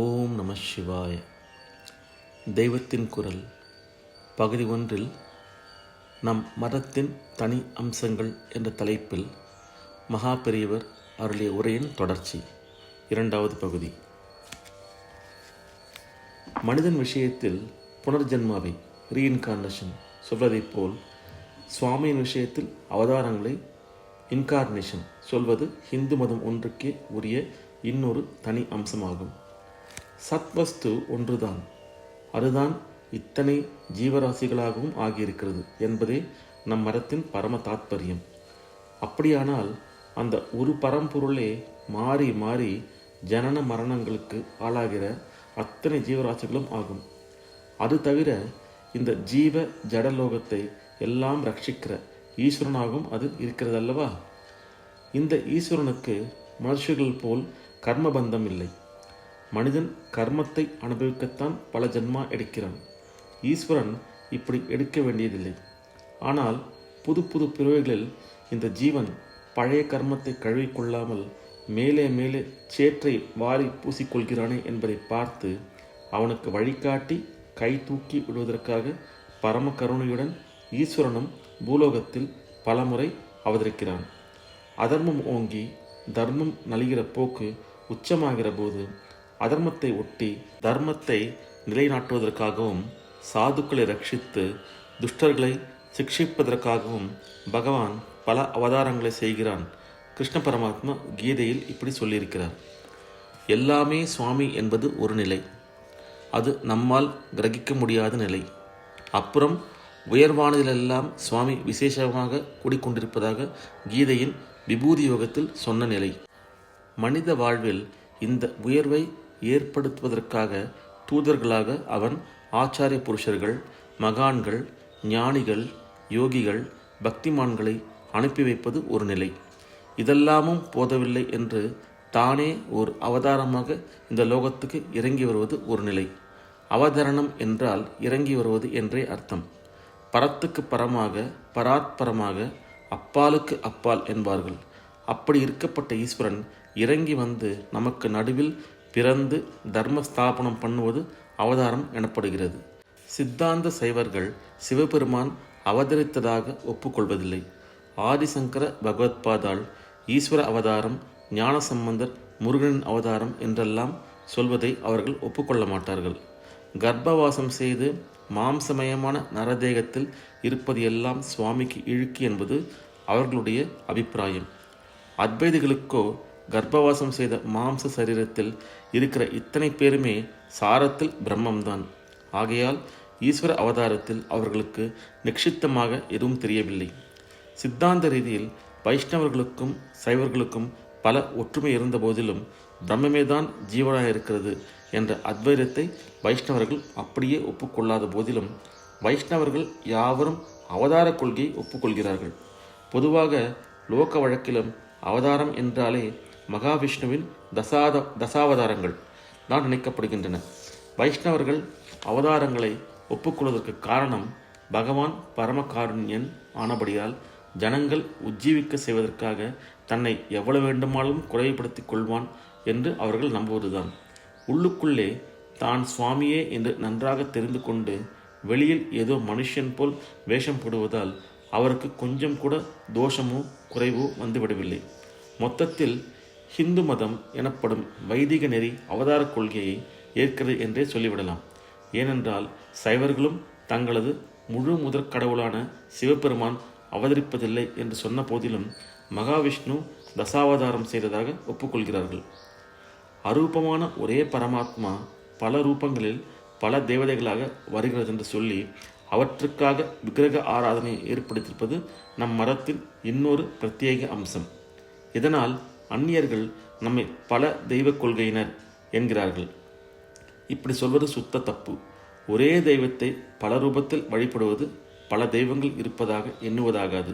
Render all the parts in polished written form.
ஓம் நம சிவாய. தெய்வத்தின் குரல் பகுதி 1 நம் மதத்தின் தனி அம்சங்கள் என்ற தலைப்பில் மகா பெரியவர் அருளிய உரையின் தொடர்ச்சி 2வது பகுதி. மனிதன் விஷயத்தில் புனர்ஜென்மாவை ரீஇன்கார்னேஷன் சொல்வதைப் போல் சுவாமியின் விஷயத்தில் அவதாரங்களை இன்கார்னேஷன் சொல்வது இந்து மதம் ஒன்றுக்கே உரிய இன்னொரு தனி அம்சமாகும். சத்வஸ்து ஒன்றுதான், அதுதான் இத்தனை ஜீவராசிகளாகவும் ஆகியிருக்கிறது என்பதே நம் மதத்தின் பரம தாத்பரியம். அப்படியானால் அந்த ஒரு பரம்பொருளே மாறி மாறி ஜனன மரணங்களுக்கு ஆளாகிற அத்தனை ஜீவராசிகளும் ஆகும். அது தவிர இந்த ஜீவ ஜடலோகத்தை எல்லாம் ரட்சிக்கிற ஈஸ்வரனாகவும் அது இருக்கிறதல்லவா? இந்த ஈஸ்வரனுக்கு மனுஷர்கள் போல் கர்மபந்தம் இல்லை. மனிதன் கர்மத்தை அனுபவிக்கத்தான் பல ஜென்மா எடுக்கிறான். ஈஸ்வரன் இப்படி எடுக்க வேண்டியதில்லை. ஆனால் புது புது பிறவைகளில் இந்த ஜீவன் பழைய கர்மத்தை கழுவிக்கொள்ளாமல் மேலே மேலே சேற்றை வாரி பூசிக்கொள்கிறானே என்பதை பார்த்து அவனுக்கு வழிகாட்டி கை தூக்கி விடுவதற்காக பரம கருணையுடன் ஈஸ்வரனும் பூலோகத்தில் பலமுறை அவதரிக்கிறான். அதர்மம் ஓங்கி தர்மம் நலிகிற போக்கு உச்சமாகிற போது அதர்மத்தை ஒட்டி தர்மத்தை நிலைநாட்டுவதற்காகவும் சாதுக்களை ரட்சித்து துஷ்டர்களை சிக்ஷிப்பதற்காகவும் பகவான் பல அவதாரங்களை செய்கிறான். கிருஷ்ண பரமாத்மா கீதையில் இப்படி சொல்லியிருக்கிறார். எல்லாமே சுவாமி என்பது ஒரு நிலை, அது நம்மால் கிரகிக்க முடியாத நிலை. அப்புறம் உயர்வானதிலெல்லாம் சுவாமி விசேஷமாக கூடிக்கொண்டிருப்பதாக கீதையின் விபூதி யோகத்தில் சொன்ன நிலை. மனித வாழ்வில் இந்த உயர்வை ஏற்படுத்துவதற்காக தூதர்களாக அவன் ஆச்சாரிய புருஷர்கள், மகான்கள், ஞானிகள், யோகிகள், பக்திமான்களை அனுப்பி வைப்பது ஒரு நிலை. இதெல்லாமும் போதவில்லை என்று தானே ஒரு அவதாரமாக இந்த லோகத்துக்கு இறங்கி வருவது ஒரு நிலை. அவதரணம் என்றால் இறங்கி வருவது என்றே அர்த்தம். பரத்துக்கு பரமாக, பராத்பரமாக, அப்பாலுக்கு அப்பால் என்பார்கள். அப்படி இருக்கப்பட்ட ஈஸ்வரன் இறங்கி வந்து நமக்கு நடுவில் பிறந்து தர்ம ஸ்தாபனம் பண்ணுவது அவதாரம் எனப்படுகிறது. சித்தாந்த சைவர்கள் சிவபெருமான் அவதரித்ததாக ஒப்புக்கொள்வதில்லை. ஆதிசங்கர பகவத்பாதால் ஈஸ்வர அவதாரம், ஞானசம்பந்தர் முருகனின் அவதாரம் என்றெல்லாம் சொல்வதை அவர்கள் ஒப்புக்கொள்ள மாட்டார்கள். கர்ப்பவாசம் செய்து மாம்சமயமான நரதேகத்தில் இருப்பது எல்லாம் சுவாமிக்கு இழுக்கு என்பது அவர்களுடைய அபிப்பிராயம். அத்வைதிகளுக்கோ கர்ப்பவாசம் செய்த மாம்ச சரீரத்தில் இருக்கிற இத்தனை பேருமே சாரத்தில் பிரம்மம்தான். ஆகையால் ஈஸ்வர அவதாரத்தில் அவர்களுக்கு நிக்ஷித்தமாக எதுவும் தெரியவில்லை. சித்தாந்த ரீதியில் வைஷ்ணவர்களுக்கும் சைவர்களுக்கும் பல ஒற்றுமை இருந்த போதிலும் பிரம்மமேதான் ஜீவனாக இருக்கிறது என்ற அத்வைதத்தை வைஷ்ணவர்கள் அப்படியே ஒப்புக்கொள்ளாத போதிலும் வைஷ்ணவர்கள் யாவரும் அவதார கொள்கையை ஒப்புக்கொள்கிறார்கள். பொதுவாக லோக வழக்கிலும் அவதாரம் என்றாலே மகாவிஷ்ணுவின் தசாவதாரங்கள் தான் நினைக்கப்படுகின்றன. வைஷ்ணவர்கள் அவதாரங்களை ஒப்புக்கொள்வதற்கு காரணம் பகவான் பரமகாருண்யன் ஆனபடியால் ஜனங்கள் உஜ்ஜீவிக்க செய்வதற்காக தன்னை எவ்வளவு வேண்டுமானாலும் குறைவுபடுத்திக் கொள்வான் என்று அவர்கள் நம்புவதுதான். உள்ளுக்குள்ளே தான் சுவாமியே என்று நன்றாக தெரிந்து கொண்டு வெளியில் ஏதோ மனுஷன் போல் வேஷம் போடுவதால் அவருக்கு கொஞ்சம் கூட தோஷமோ குறைவோ வந்துவிடவில்லை. மொத்தத்தில் ஹிந்து மதம் எனப்படும் வைதிக நெறி அவதார கொள்கையை ஏற்கிறது என்றே சொல்லிவிடலாம். ஏனென்றால் சைவர்களும் தங்களது முழு முதற் கடவுளான சிவபெருமான் அவதரிப்பதில்லை என்று சொன்ன போதிலும் மகாவிஷ்ணு தசாவதாரம் செய்ததாக ஒப்புக்கொள்கிறார்கள். அரூபமான ஒரே பரமாத்மா பல ரூபங்களில் பல தேவதைகளாக வருகிறது என்று சொல்லி அவற்றுக்காக விக்கிரக ஆராதனை ஏற்படுத்தியிருப்பது நம் மதத்தின் இன்னொரு பிரத்யேக அம்சம். இதனால் அந்நியர்கள் நம்மை பல தெய்வ கொள்கையினர் என்கிறார்கள். இப்படி சொல்வது சுத்த தப்பு. ஒரே தெய்வத்தை பல ரூபத்தில் வழிபடுவது பல தெய்வங்கள் இருப்பதாக எண்ணுவதாகாது.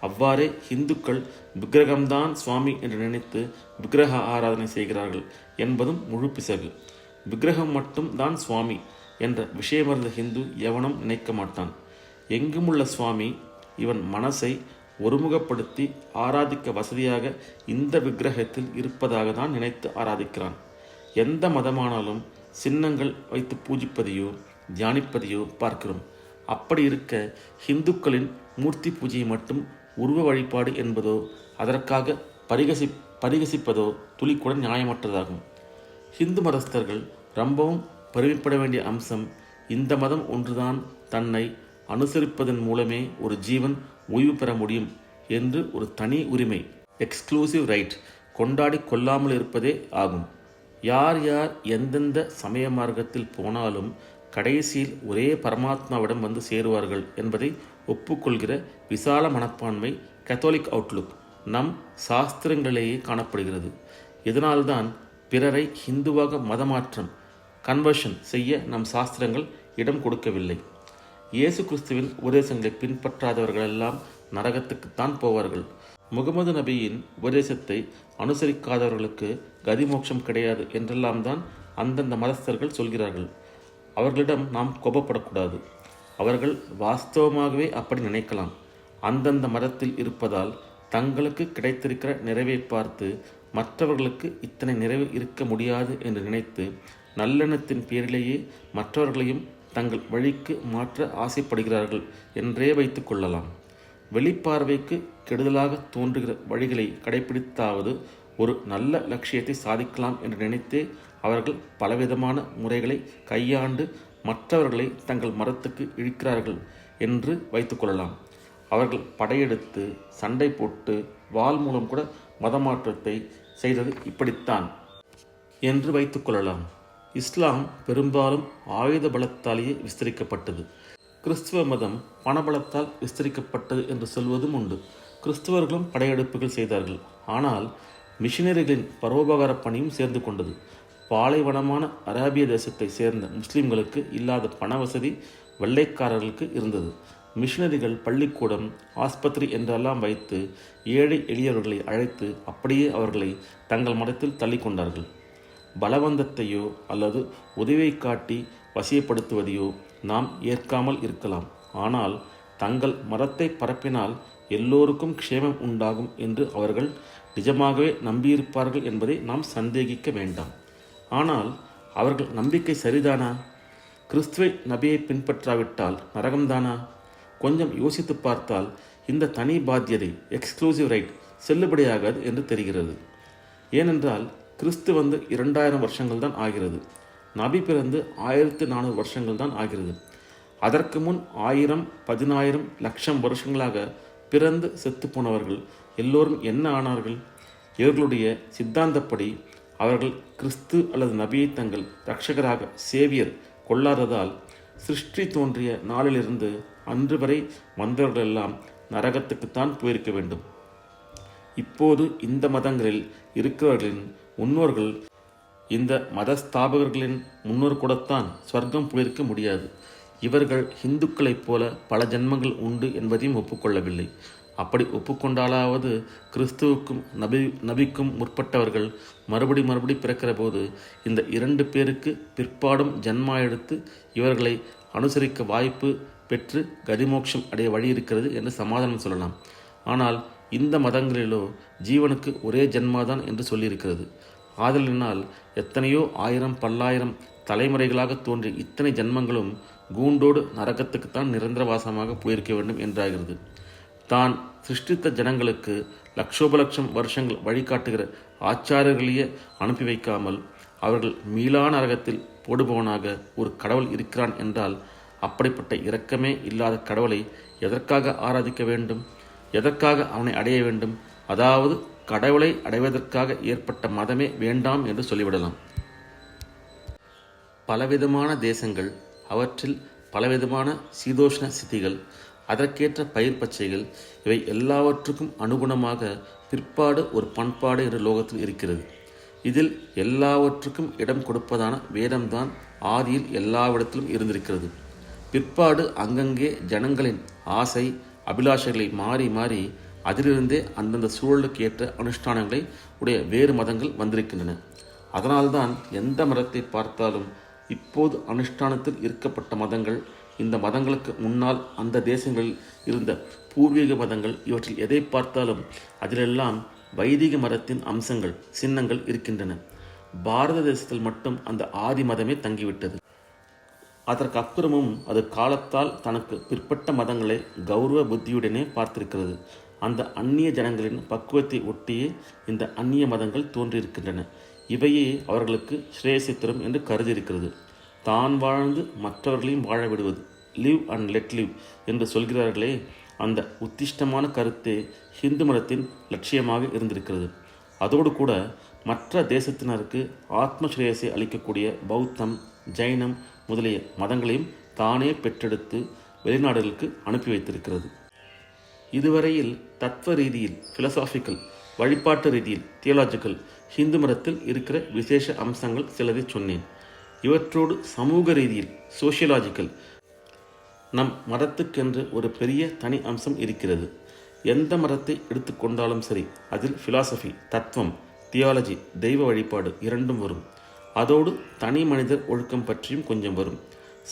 அவ்வாறே இந்துக்கள் விக்கிரகம்தான் சுவாமி என்று நினைத்து விக்கிரக ஆராதனை செய்கிறார்கள் என்பதும் முழு பிசகு. விக்கிரகம் மட்டும் தான் சுவாமி என்ற விஷயமறிந்த ஹிந்து எவனும் நினைக்க மாட்டான். எங்குமுள்ள சுவாமி இவன் மனசை ஒருமுகப்படுத்தி ஆராதிக்க வசதியாக இந்த விக்கிரகத்தில் இருப்பதாக தான் நினைத்து ஆராதிக்கிறான். எந்த மதமானாலும் சின்னங்கள் வைத்து பூஜிப்பதையோ தியானிப்பதையோ பார்க்கிறோம். அப்படி இருக்க இந்துக்களின் மூர்த்தி பூஜையை மட்டும் உருவ வழிபாடு என்பதோ அதற்காக பரிகசிப்பதோ துளிக்கூட நியாயமற்றதாகும். ஹிந்து மதஸ்தர்கள் ரொம்பவும் பெருமைப்பட வேண்டிய அம்சம், இந்த மதம் ஒன்றுதான் தன்னை அனுசரிப்பதன் மூலமே ஒரு ஜீவன் ஓய்வு பெற முடியும் என்று ஒரு தனி உரிமை, எக்ஸ்க்ளூசிவ் ரைட் கொண்டாடி கொள்ளாமல் இருப்பதே ஆகும். யார் யார் எந்தெந்த சமய மார்க்கத்தில் போனாலும் கடைசியில் ஒரே பரமாத்மாவிடம் வந்து சேருவார்கள் என்பதை ஒப்புக்கொள்கிற விசால மனப்பான்மை கத்தோலிக் அவுட்லுக் நம் சாஸ்திரங்களிலேயே காணப்படுகிறது. இதனால்தான் பிறரை ஹிந்துவாக மதமாற்றம் கன்வர்ஷன் செய்ய நம் சாஸ்திரங்கள் இடம் கொடுக்கவில்லை. இயேசு கிறிஸ்துவின் உபதேசங்களை பின்பற்றாதவர்களெல்லாம் நரகத்துக்குத்தான் போவார்கள். முகமது நபியின் உபதேசத்தை அனுசரிக்காதவர்களுக்கு கதிமோட்சம் கிடையாது என்றெல்லாம் தான் அந்தந்த மதஸ்தர்கள் சொல்கிறார்கள். அவர்களிடம் நாம் கோபப்படக்கூடாது. அவர்கள் வாஸ்தவமாகவே அப்படி நினைக்கலாம். அந்தந்த மதத்தில் இருப்பதால் தங்களுக்கு கிடைத்திருக்கிற நிறைவை பார்த்து மற்றவர்களுக்கு இத்தனை நிறைவு இருக்க முடியாது என்று நினைத்து நல்லெண்ணத்தின் பேரிலேயே மற்றவர்களையும் தங்கள் வழிக்கு மாற்ற ஆசைப்படுகிறார்கள் என்றே வைத்து கொள்ளலாம். வெளிப்பார்வைக்கு கெடுதலாக தோன்றுகிற வழிகளை கடைபிடித்தாவது ஒரு நல்ல லட்சியத்தை சாதிக்கலாம் என்று நினைத்தே அவர்கள் பலவிதமான முறைகளை கையாண்டு மற்றவர்களை தங்கள் மரத்துக்கு இழுக்கிறார்கள் என்று வைத்து கொள்ளலாம். அவர்கள் படையெடுத்து சண்டை போட்டு வாள் மூலம் கூட மதமாற்றத்தை செய்தது இப்படித்தான் என்று வைத்து கொள்ளலாம். இஸ்லாம் பெரும்பாலும் ஆயுத பலத்தாலேயே விஸ்தரிக்கப்பட்டது. கிறிஸ்துவ மதம் பணபலத்தால் விஸ்தரிக்கப்பட்டது என்று சொல்வதும் உண்டு. கிறிஸ்துவர்களும் படையெடுப்புகள் செய்தார்கள். ஆனால் மிஷினரிகளின் பரோபகார பணியும் சேர்ந்து கொண்டது. பாலைவனமான அரேபிய தேசத்தை சேர்ந்த முஸ்லிம்களுக்கு இல்லாத பண வசதி வெள்ளைக்காரர்களுக்கு இருந்தது. மிஷினரிகள் பள்ளிக்கூடம், ஆஸ்பத்திரி என்றெல்லாம் வைத்து ஏழை எளியவர்களை அழைத்து அப்படியே அவர்களை தங்கள் மதத்தில் தள்ளிக்கொண்டார்கள். பலவந்தத்தையோ அல்லது உதவியை காட்டி வசியப்படுத்துவதையோ நாம் ஏற்காமல் இருக்கலாம். ஆனால் தங்கள் மதத்தை பரப்பினால் எல்லோருக்கும் க்ஷேமம் உண்டாகும் என்று அவர்கள் நிஜமாகவே நம்பியிருப்பார்கள் என்பதை நாம் சந்தேகிக்க வேண்டாம். ஆனால் அவர்கள் நம்பிக்கை சரிதானா? கிறிஸ்துவை நபியை பின்பற்றாவிட்டால் நரகம்தானா? கொஞ்சம் யோசித்து பார்த்தால் இந்த தனி பாத்தியதை, எக்ஸ்க்ளூசிவ் ரைட் செல்லுபடியாகாது என்று தெரிகிறது. ஏனென்றால் கிறிஸ்து வந்து 2000 வருஷங்கள் தான் ஆகிறது. நபி பிறந்து 1400 வருஷங்கள் தான் ஆகிறது. அதற்கு முன் 1000, 10,000, லட்சம் வருஷங்களாக பிறந்து செத்து போனவர்கள் எல்லோரும் என்ன ஆனார்கள்? இவர்களுடைய சித்தாந்தப்படி அவர்கள் கிறிஸ்து அல்லது நபியை தங்கள் இரட்சகராக சேவியர் கொள்ளாததால் சிருஷ்டி தோன்றிய நாளிலிருந்து அன்று வரை வந்தவர்களெல்லாம் நரகத்துக்குத்தான் போயிருக்க வேண்டும். இப்போது இந்த மதங்களில் இருக்கிறவர்களின் முன்னோர்கள் இந்த மதஸ்தாபகர்களின் முன்னோர் கூடத்தான் சொர்க்கம் போயிருக்க முடியாது. இவர்கள் இந்துக்களைப் போல பல ஜென்மங்கள் உண்டு என்பதையும் ஒப்புக்கொள்ளவில்லை. அப்படி ஒப்புக்கொண்டாலாவது கிறிஸ்துவுக்கும் நபிக்கும் முற்பட்டவர்கள் மறுபடி பிறக்கிற போது இந்த 2 பேருக்கு பிற்பாடும் ஜன்மா எடுத்து இவர்களை அனுசரிக்க வாய்ப்பு பெற்று கதிமோட்சம் அடைய வழி இருக்கிறது என்று சமாதானம் சொல்லலாம். ஆனால் இந்த மதங்களிலோ ஜீவனுக்கு ஒரே ஜென்மாதான் என்று சொல்லியிருக்கிறது. ஆதலினால் எத்தனையோ 1000, 10,000 தலைமுறைகளாக தோன்றிய இத்தனை ஜென்மங்களும் கூண்டோடு நரகத்துக்குத்தான் நிரந்தரவாசமாக போயிருக்க வேண்டும் என்றாகிறது. தான் சிருஷ்டித்த ஜனங்களுக்கு லட்சோபலட்சம் வருஷங்கள் வழிகாட்டுகிற ஆச்சாரியர்களையே அனுப்பி வைக்காமல் அவர்கள் மீளா நரகத்தில் போடுபவனாக ஒரு கடவுள் இருக்கிறான் என்றால் அப்படிப்பட்ட இரக்கமே இல்லாத கடவுளை எதற்காக ஆராதிக்க வேண்டும்? எதற்காக அவனை அடைய வேண்டும்? அதாவது கடவுளை அடைவதற்காக ஏற்பட்ட மதமே வேண்டாம் என்று சொல்லிவிடலாம். பலவிதமான தேசங்கள், அவற்றில் பலவிதமான சீதோஷ்ண சித்திகள், அதற்கேற்ற பயிர் பச்சைகள், இவை எல்லாவற்றுக்கும் அனுகுணமாக பிற்பாடு ஒரு பண்பாடு என்ற லோகத்தில் இருக்கிறது. இதில் எல்லாவற்றுக்கும் இடம் கொடுப்பதான வேதம்தான் ஆதியில் எல்லாவிடத்திலும் இருந்திருக்கிறது. பிற்பாடு அங்கங்கே ஜனங்களின் ஆசை அபிலாஷைகளை மாறி மாறி அதிலிருந்தே அந்தந்த சூழலுக்கு ஏற்ற அனுஷ்டானங்களை உடைய வேறு மதங்கள் வந்திருக்கின்றன. அதனால்தான் எந்த மதத்தை பார்த்தாலும் இப்போது அனுஷ்டானத்தில் இருக்கப்பட்ட மதங்கள், இந்த மதங்களுக்கு முன்னால் அந்த தேசங்களில் இருந்த பூர்வீக மதங்கள், இவற்றில் எதை பார்த்தாலும் அதிலெல்லாம் வைதிக மதத்தின் அம்சங்கள், சின்னங்கள் இருக்கின்றன. பாரத தேசத்தில் மட்டும் அந்த ஆதி மதமே தங்கிவிட்டது. அதற்கு அப்புறமும் அது காலத்தால் தனக்கு பிற்பட்ட மதங்களை கௌரவ புத்தியுடனே பார்த்திருக்கிறது. அந்த அந்நிய ஜனங்களின் பக்குவத்தை ஒட்டியே இந்த அந்நிய மதங்கள் தோன்றியிருக்கின்றன. இவையே அவர்களுக்கு ஸ்ரேயசை தரும் என்று கருதியிருக்கிறது. தான் வாழ்ந்து மற்றவர்களையும் வாழ விடுவது, லிவ் அண்ட் லெட் லிவ் என்று சொல்கிறார்களே, அந்த உத்திஷ்டமான கருத்தே ஹிந்து மதத்தின் லட்சியமாக இருந்திருக்கிறது. அதோடு கூட மற்ற தேசத்தினருக்கு ஆத்மஸ்ரேயசை அளிக்கக்கூடிய பௌத்தம், ஜைனம் முதலிய மதங்களையும் தானே பெற்றெடுத்து வெளிநாடுகளுக்கு அனுப்பி வைத்திருக்கிறது. இதுவரையில் தத்துவ ரீதியில், பிலசாபிக்கல், வழிபாட்டு ரீதியில், தியோலாஜிக்கல் ஹிந்து மதத்தில் இருக்கிற விசேஷ அம்சங்கள் சிலதை சொன்னேன். இவற்றோடு சமூக ரீதியில், சோஷியலாஜிக்கல், நம் மதத்துக்கென்று ஒரு பெரிய தனி அம்சம் இருக்கிறது. எந்த மதத்தை எடுத்துக்கொண்டாலும் சரி, அதில் பிலாசபி, தத்துவம், தியாலஜி, தெய்வ வழிபாடு இரண்டும் வரும். அதோடு தனி மனிதர் ஒழுக்கம் பற்றியும் கொஞ்சம் வரும்.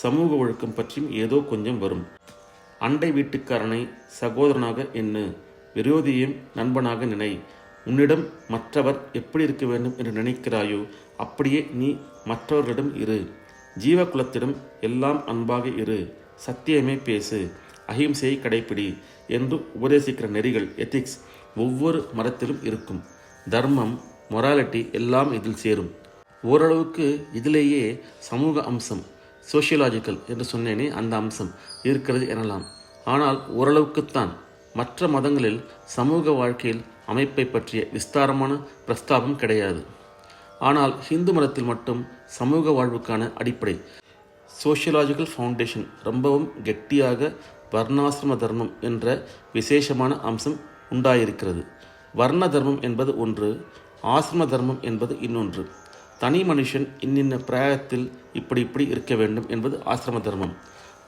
சமூக ஒழுக்கம் பற்றியும் ஏதோ கொஞ்சம் வரும். அண்டை வீட்டுக்காரனை சகோதரனாக எண்ணு, விரோதியையும் நண்பனாக நினை. உன்னிடம் மற்றவர் எப்படி இருக்க வேண்டும் என்று நினைக்கிறாயோ அப்படியே நீ மற்றவர்களிடம் இரு. ஜீவகுலத்திடம் எல்லாம் அன்பாக இரு. சத்தியமே பேசு, அஹிம்சையை கடைப்பிடி என்று உபதேசிக்கிற நெறிகள், எத்திக்ஸ் ஒவ்வொரு மதத்திலும் இருக்கும். தர்மம், மொராலிட்டி எல்லாம் இதில் சேரும். ஓரளவுக்கு இதிலேயே சமூக அம்சம், சோஷியலாஜிக்கல் என்று சொன்னேனே அந்த அம்சம் இருக்கிறது எனலாம். ஆனால் ஓரளவுக்குத்தான். மற்ற மதங்களில் சமூக வாழ்க்கையில் அமைப்பை பற்றிய விஸ்தாரமான பிரஸ்தாபம் கிடையாது. ஆனால் ஹிந்து மதத்தில் மட்டும் சமூக வாழ்வுக்கான அடிப்படை, சோஷியலாஜிக்கல் ஃபவுண்டேஷன் ரொம்பவும் கெட்டியாக வர்ணாசிரம தர்மம் என்ற விசேஷமான அம்சம் உண்டாயிருக்கிறது. வர்ண தர்மம் என்பது ஒன்று, ஆசிரம தர்மம் என்பது இன்னொன்று. தனி மனுஷன் இன்னின்ன பிராயத்தில் இப்படி இருக்க வேண்டும் என்பது ஆசிரம தர்மம்.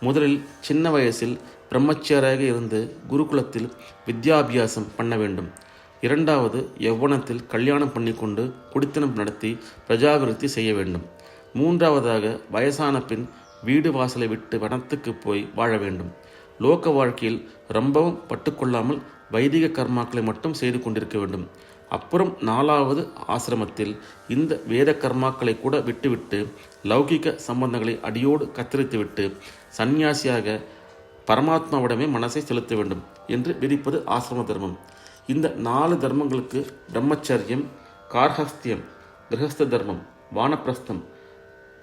முதலில் சின்ன வயசில் பிரம்மச்சாரியாக இருந்து குருகுலத்தில் வித்யாபியாசம் பண்ண வேண்டும். இரண்டாவது யௌவனத்தில் கல்யாணம் பண்ணிக்கொண்டு குடித்தனம் நடத்தி பிரஜாவிருத்தி செய்ய வேண்டும். மூன்றாவதாக வயசான பின் வீடு வாசலை விட்டு வனத்துக்கு போய் வாழ வேண்டும். லோக வாழ்க்கையில் ரொம்பவும் பட்டுக்கொள்ளாமல் வைதிக கர்மாக்களை மட்டும் செய்து கொண்டிருக்க வேண்டும். அப்புறம் நாலாவது ஆசிரமத்தில் இந்த வேத கர்மாக்களை கூட விட்டுவிட்டு லௌகிக சம்பந்தங்களை அடியோடு கத்தரித்துவிட்டு சந்நியாசியாக பரமாத்மாவிடமே மனசை செலுத்த வேண்டும் என்று விதிப்பது ஆசிரம தர்மம். இந்த 4 தர்மங்களுக்கு பிரம்மச்சரியம், கார்ஹஸ்தியம், கிரகஸ்த தர்மம், வானப்பிரஸ்தம்,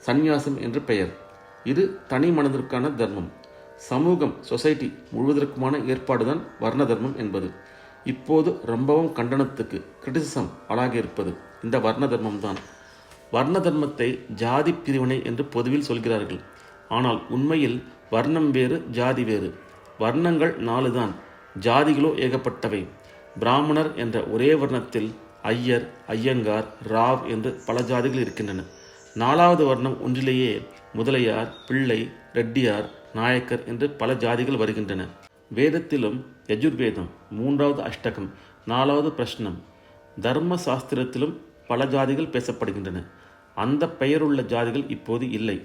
சந்நியாசம் என்று பெயர். இது தனி மனதிற்கான தர்மம். சமூகம், சொசைட்டி முழுவதற்குமான ஏற்பாடுதான் வர்ண தர்மம் என்பது. இப்போது ரொம்பவும் கண்டனத்துக்கு, கிரிட்டிசிசம் ஆளாகியிருப்பது இந்த வர்ண தர்மம் தான். வர்ண தர்மத்தை ஜாதி பிரிவினை என்று பொதுவில் சொல்கிறார்கள். ஆனால் உண்மையில் வர்ணம் வேறு, ஜாதி வேறு. வர்ணங்கள் 4 தான், ஜாதிகளோ ஏகப்பட்டவை. பிராமணர் என்ற ஒரே வர்ணத்தில் ஐயர், ஐயங்கார், ராவ் என்று பல ஜாதிகள் இருக்கின்றன. 4வது வர்ணம் ஒன்றிலேயே முதலியார், பிள்ளை, ரெட்டியார், நாயக்கர் என்று பல ஜாதிகள் வருகின்றன. வேதத்திலும் யஜுர்வேதம், 3வது அஷ்டகம், 4வது பிரஷ்னம், தர்ம சாஸ்திரத்திலும் பல ஜாதிகள் பேசப்படுகின்றன. அந்த பெயருள்ள ஜாதிகள் இப்போது இல்லை.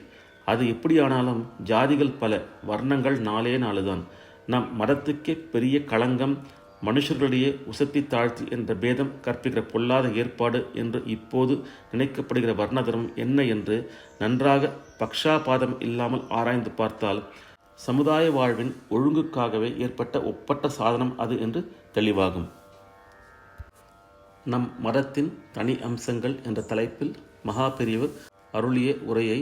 அது எப்படியானாலும் ஜாதிகள் பல, வர்ணங்கள் 4 தான். நம் மதத்துக்கே பெரிய களங்கம், மனுஷர்களிடையே உசத்தி தாழ்த்தி என்ற பேதம் கற்பிக்கிற பொல்லாத ஏற்பாடு என்று இப்போது நினைக்கப்படுகிற வர்ண தர்மம் என்ன என்று நன்றாக பக்ஷாபாதம் இல்லாமல் ஆராய்ந்து பார்த்தால் சமுதாய வாழ்வின் ஒழுங்குக்காகவே ஏற்பட்ட ஒப்பற்ற சாதனம் அது என்று தெளிவாகும். நம் மதத்தின் தனி அம்சங்கள் என்ற தலைப்பில் மகா பெரியவர் அருளிய உரையை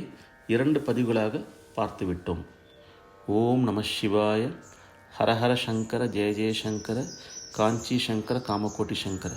2 பதிவுகளாக பார்த்துவிட்டோம். ஓம் நம சிவாய. ஹரஹர சங்கர, ஜெய ஜெய சங்கர, காஞ்சி சங்கர, காமகோட்டி சங்கர.